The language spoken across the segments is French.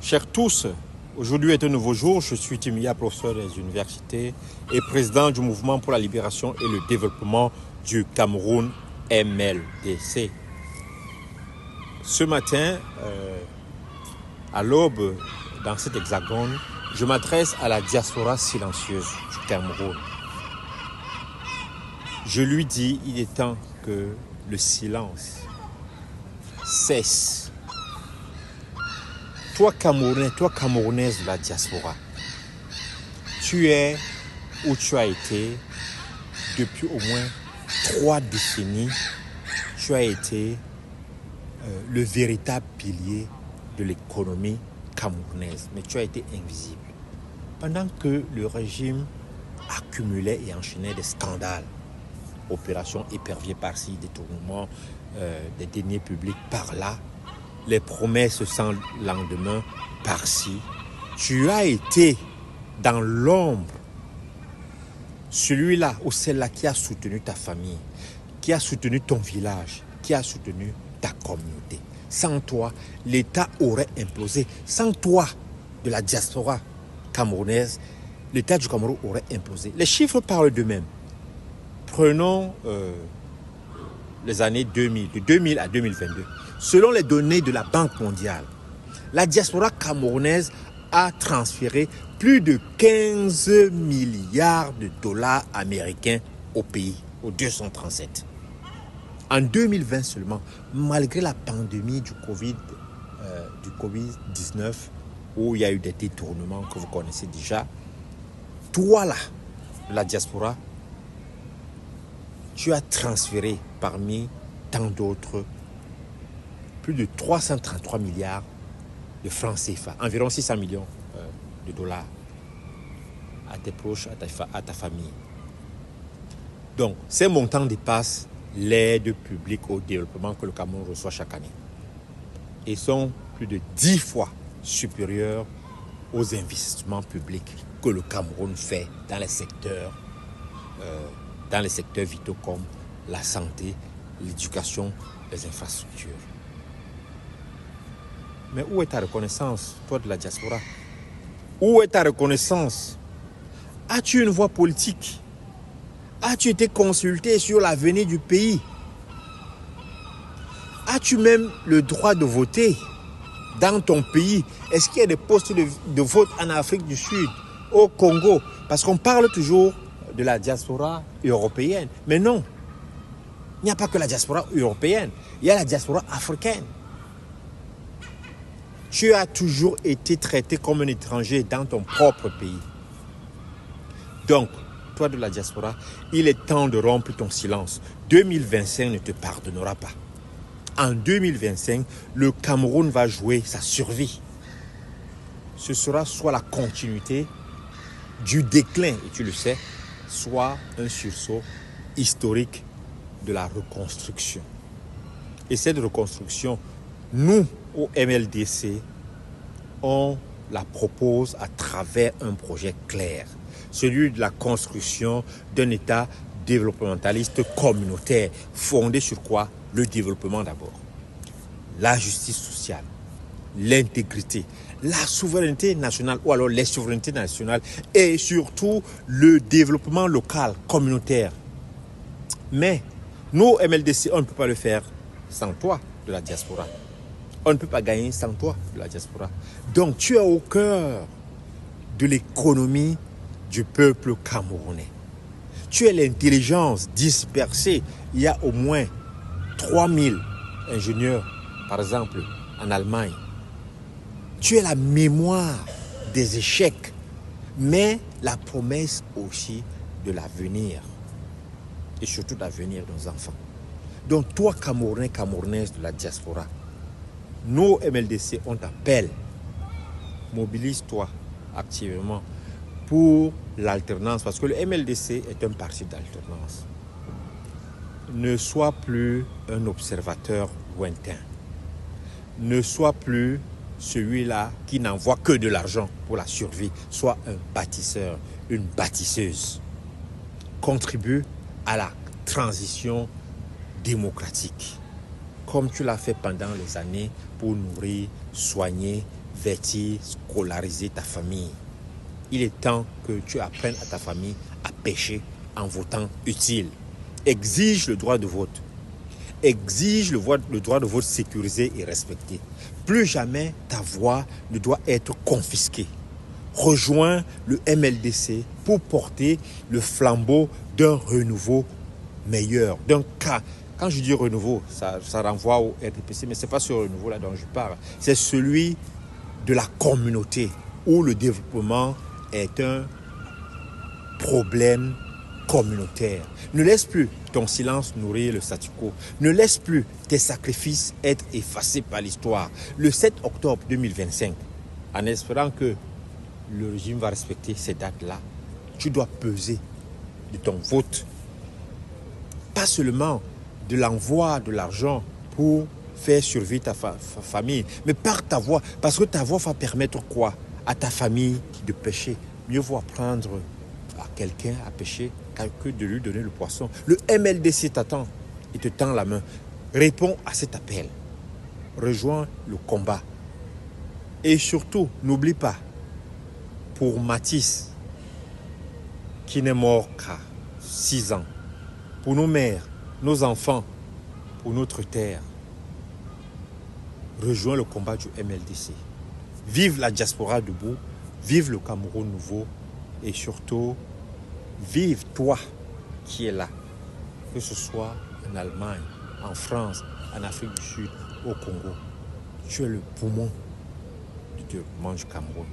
Chers tous, aujourd'hui est un nouveau jour. Je suis Timia, professeur des universités et président du Mouvement pour la libération et le développement du Cameroun, MLDC. Ce matin, à l'aube, dans cet hexagone, je m'adresse à la diaspora silencieuse du Cameroun. Je lui dis, il est temps que le silence cesse. Toi Camerounais, toi Camerounaise de la diaspora, tu es où tu as été depuis au moins 3 décennies. Tu as été le véritable pilier de l'économie camerounaise, mais tu as été invisible. Pendant que le régime accumulait et enchaînait des scandales, opérations éperviers par-ci, détournements des deniers publics par-là, les promesses sans lendemain par-ci, tu as été dans l'ombre, celui-là ou celle-là qui a soutenu ta famille, qui a soutenu ton village, qui a soutenu ta communauté. Sans toi, l'État aurait implosé. Sans toi, de la diaspora camerounaise, l'État du Cameroun aurait implosé. Les chiffres parlent d'eux-mêmes. Prenons les années 2000, de 2000 à 2022. Selon les données de la Banque mondiale, la diaspora camerounaise a transféré plus de 15 milliards de dollars américains au pays, au 237. En 2020 seulement, malgré la pandémie du Covid-19, où il y a eu des détournements que vous connaissez déjà, toi là, la diaspora, tu as transféré parmi tant d'autres plus de 333 milliards de francs CFA, environ 600 millions de dollars à tes proches, à ta famille. Donc, ces montants dépassent l'aide publique au développement que le Cameroun reçoit chaque année et sont plus de 10 fois supérieurs aux investissements publics que le Cameroun fait dans les secteurs vitaux comme la santé, l'éducation, les infrastructures. Mais où est ta reconnaissance, toi de la diaspora? Où est ta reconnaissance? As-tu une voix politique? As-tu été consulté sur l'avenir du pays? As-tu même le droit de voter dans ton pays? Est-ce qu'il y a des postes de vote en Afrique du Sud, au Congo? Parce qu'on parle toujours de la diaspora européenne. Mais non, il n'y a pas que la diaspora européenne, il y a la diaspora africaine. Tu as toujours été traité comme un étranger dans ton propre pays. Donc, toi de la diaspora, il est temps de rompre ton silence. 2025 ne te pardonnera pas. En 2025, le Cameroun va jouer sa survie. Ce sera soit la continuité du déclin, et tu le sais, soit un sursaut historique de la reconstruction. Et cette reconstruction, nous, au MLDC, on la propose à travers un projet clair, celui de la construction d'un État développementaliste communautaire, fondé sur quoi? Le développement d'abord, la justice sociale, l'intégrité, la souveraineté nationale ou alors les souverainetés nationales et surtout le développement local, communautaire. Mais nous, MLDC, on ne peut pas le faire sans toi de la diaspora. On ne peut pas gagner sans toi de la diaspora. Donc tu es au cœur de l'économie du peuple camerounais. Tu es l'intelligence dispersée. Il y a au moins 3000 ingénieurs, par exemple, en Allemagne. Tu es la mémoire des échecs, mais la promesse aussi de l'avenir. Et surtout l'avenir de nos enfants. Donc toi, Camerounais, Camerounaise de la diaspora, nous, MLDC, on t'appelle. Mobilise-toi activement pour l'alternance, parce que le MLDC est un parti d'alternance. Ne sois plus un observateur lointain. Ne sois plus celui-là qui n'envoie que de l'argent pour la survie. Sois un bâtisseur, une bâtisseuse. Contribue à la transition démocratique, comme tu l'as fait pendant les années pour nourrir, soigner, convertir, scolariser ta famille. Il est temps que tu apprennes à ta famille à pêcher en votant utile. Exige le droit de vote. Exige le droit de vote sécurisé et respecté. Plus jamais ta voix ne doit être confisquée. Rejoins le MLDC pour porter le flambeau d'un renouveau meilleur, d'un cas. Quand je dis renouveau, ça renvoie au RDPC, mais ce n'est pas ce renouveau-là dont je parle. C'est celui de la communauté où le développement est un problème communautaire. Ne laisse plus ton silence nourrir le statu quo. Ne laisse plus tes sacrifices être effacés par l'histoire. Le 7 octobre 2025, en espérant que le régime va respecter ces dates-là, tu dois peser de ton vote. Pas seulement de l'envoi de l'argent pour faire survivre ta famille, mais par ta voix. Parce que ta voix va permettre quoi à ta famille de pêcher. Mieux vaut apprendre à quelqu'un à pêcher que de lui donner le poisson. Le MLDC t'attend. Il te tend la main. Réponds à cet appel. Rejoins le combat. Et surtout, n'oublie pas, pour Mathis, qui n'est mort qu'à 6 ans, pour nos mères, nos enfants, pour notre terre, rejoins le combat du MLDC. Vive la diaspora debout, vive le Cameroun nouveau et surtout, vive toi qui es là, que ce soit en Allemagne, en France, en Afrique du Sud, au Congo. Tu es le poumon du développement du Cameroun.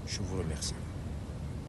Je vous remercie.